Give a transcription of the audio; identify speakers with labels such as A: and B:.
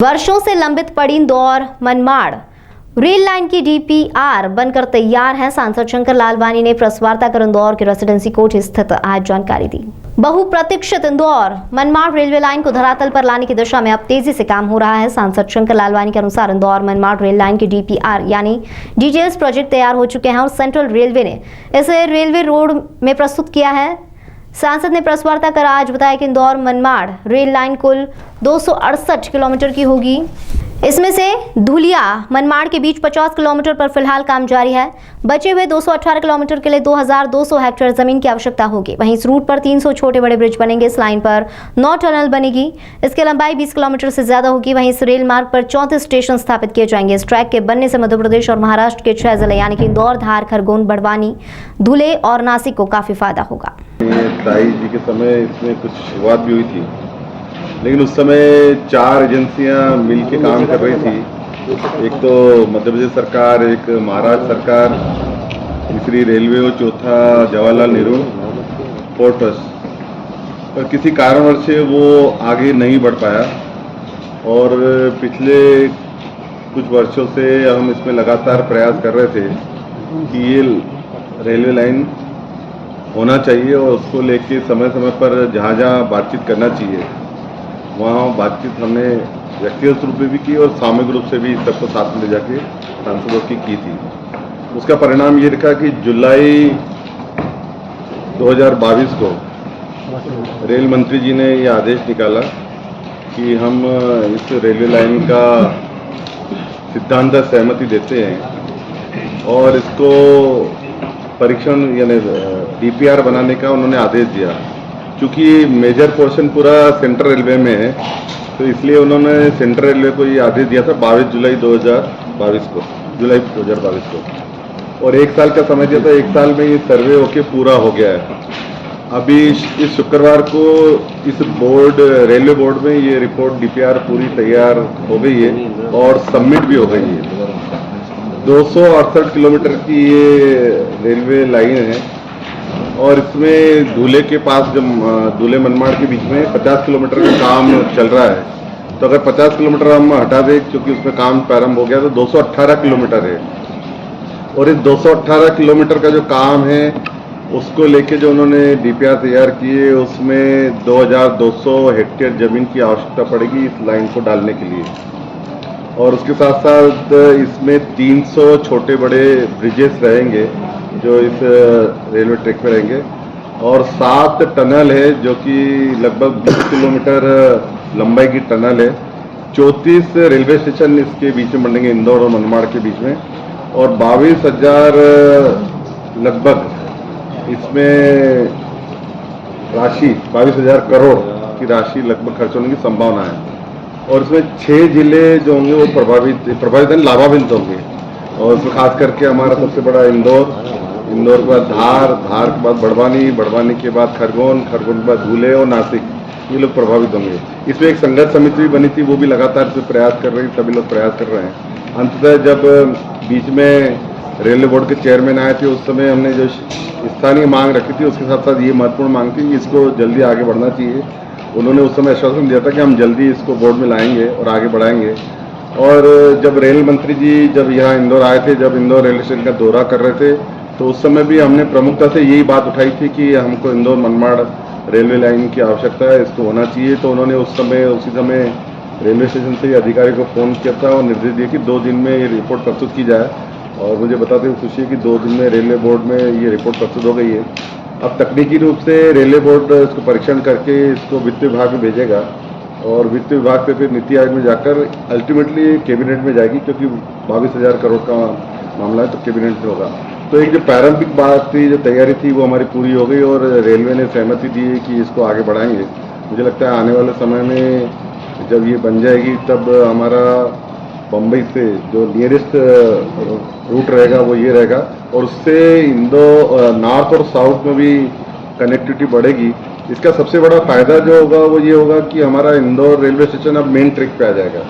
A: वर्षों से लंबित पड़ी इंदौर मनमाड़ रेल लाइन की डीपीआर बनकर तैयार है। सांसद शंकर लालवानी ने प्रेस वार्ता कर इंदौर के रेसिडेंसी कोच स्थित आज जानकारी दी। बहुप्रतीक्षित इंदौर मनमाड़ रेलवे लाइन को धरातल पर लाने की दिशा में अब तेजी से काम हो रहा है। सांसद शंकर लालवानी के अनुसार इंदौर मनमाड़ रेल लाइन की डीपीआर यानी डिटेल्स प्रोजेक्ट तैयार हो चुके हैं और सेंट्रल रेलवे ने इसे रेलवे रोड में प्रस्तुत किया है। सांसद ने प्रेस वार्ता कर आज बताया कि इंदौर मनमाड़ रेल लाइन कुल 268 किलोमीटर की होगी। इसमें से धुलिया मनमाड़ के बीच 50 किलोमीटर पर फिलहाल काम जारी है। बचे हुए 218 किलोमीटर के लिए 2200 हेक्टेयर जमीन की आवश्यकता होगी। वहीं इस रूट पर 300 छोटे बड़े ब्रिज बनेंगे। इस लाइन पर 9 टनल बनेगी। इसकी लंबाई 20 किलोमीटर से ज्यादा होगी। वहीं इस रेल मार्ग पर 34 स्टेशन स्थापित किए जाएंगे। इस ट्रैक के बनने से मध्य प्रदेश और महाराष्ट्र के 6 जिले यानी कि इंदौर, धार, खरगोन, बड़वानी, धुले और नासिक को काफी फायदा होगा।
B: ताई जी के समय इसमें कुछ शुरुआत भी हुई थी, लेकिन उस समय 4 एजेंसियां मिलकर काम कर रही थी। एक तो मध्य प्रदेश सरकार, एक महाराष्ट्र सरकार, तीसरी रेलवे और चौथा जवाहरलाल नेहरू पोर्ट ट्रस्ट। पर किसी कारणवश से वो आगे नहीं बढ़ पाया और पिछले कुछ वर्षों से हम इसमें लगातार प्रयास कर रहे थे कि ये रेलवे लाइन होना चाहिए और उसको लेके समय समय पर जहाँ जहाँ बातचीत करना चाहिए वहाँ बातचीत हमने व्यक्तिगत रूप में भी की और सामूहिक रूप से भी सबको साथ में ले जाके सांसदों की थी। उसका परिणाम ये रखा कि जुलाई 2022 को रेल मंत्री जी ने ये आदेश निकाला कि हम इस रेलवे लाइन का सिद्धांत सहमति देते हैं और इसको परीक्षण यानी डीपीआर बनाने का उन्होंने आदेश दिया। चूँकि मेजर पोर्शन पूरा सेंट्रल रेलवे में है तो इसलिए उन्होंने सेंट्रल रेलवे को ये आदेश दिया था 22 जुलाई 2022 को और 1 साल का समय दिया था। 1 साल में ये सर्वे होके पूरा हो गया है। अभी इस शुक्रवार को इस बोर्ड रेलवे बोर्ड में ये रिपोर्ट डीपीआर पूरी तैयार हो गई है और सबमिट भी हो गई है। 268 किलोमीटर की ये रेलवे लाइन है और इसमें धुले के पास जो धुले मनमाड़ के बीच में 50 किलोमीटर का काम चल रहा है। तो अगर 50 किलोमीटर हम हटा दें, क्योंकि उसमें काम प्रारंभ हो गया, तो 218 किलोमीटर है और इस 218 किलोमीटर का जो काम है उसको लेके जो उन्होंने डीपीआर तैयार किए उसमें 2200 हेक्टेयर जमीन की आवश्यकता पड़ेगी इस लाइन को डालने के लिए। और उसके साथ साथ इसमें 300 छोटे बड़े ब्रिजेस रहेंगे जो इस रेलवे ट्रैक पे रहेंगे और 7 टनल है जो कि लगभग 20 किलोमीटर लंबाई की टनल है। 34 रेलवे स्टेशन इसके बीच में बनेंगे, इंदौर और मनमाड़ के बीच में, और 22,000 लगभग इसमें राशि 22,000 करोड़ की राशि लगभग खर्च होने की संभावना है। और इसमें 6 जिले जो होंगे वो प्रभावित लाभान्वित होंगे और उसमें खास करके हमारा सबसे बड़ा इंदौर के बाद धार के बाद बड़वानी के बाद खरगोन के बाद धुले और नासिक, ये लोग प्रभावित होंगे। इसमें एक संघर्ष समिति भी बनी थी, वो भी लगातार से प्रयास कर रही है, सभी लोग प्रयास कर रहे हैं। अंततः जब बीच में रेलवे बोर्ड के चेयरमैन आए थे उस समय हमने जो स्थानीय मांग रखी थी उसके साथ साथ ये महत्वपूर्ण मांग थी कि इसको जल्दी आगे बढ़ना चाहिए। उन्होंने उस समय आश्वासन दिया था कि हम जल्दी इसको बोर्ड में लाएंगे और आगे बढ़ाएंगे। और जब रेल मंत्री जी जब यहाँ इंदौर आए थे, जब इंदौर रेलवे स्टेशन का दौरा कर रहे थे, तो उस समय भी हमने प्रमुखता से यही बात उठाई थी कि हमको इंदौर मनमाड़ रेलवे लाइन की आवश्यकता है, इसको होना चाहिए। तो उन्होंने उसी समय रेलवे स्टेशन से अधिकारी को फ़ोन किया था और निर्देश दिए कि 2 दिन में ये रिपोर्ट प्रस्तुत की जाए। और मुझे बताते हुए खुशी है कि 2 दिन में रेलवे बोर्ड में ये रिपोर्ट प्रस्तुत हो गई है। अब तकनीकी रूप से रेलवे बोर्ड इसको परीक्षण करके इसको वित्त विभाग में भेजेगा और वित्त विभाग से फिर नीति आयोग में जाकर अल्टीमेटली कैबिनेट में जाएगी, क्योंकि 22,000 करोड़ का मामला है तो कैबिनेट में होगा। तो एक जो प्रारंभिक बात थी, जो तैयारी थी, वो हमारी पूरी हो गई और रेलवे ने सहमति दी है कि इसको आगे बढ़ाएंगे। मुझे लगता है आने वाले समय में जब ये बन जाएगी तब हमारा बम्बई से जो नियरेस्ट रूट रहेगा वो ये रहेगा और उससे नॉर्थ और साउथ में भी कनेक्टिविटी बढ़ेगी। इसका सबसे बड़ा फायदा जो होगा वो ये होगा कि हमारा इंदौर रेलवे स्टेशन अब मेन ट्रैक पे आ जाएगा।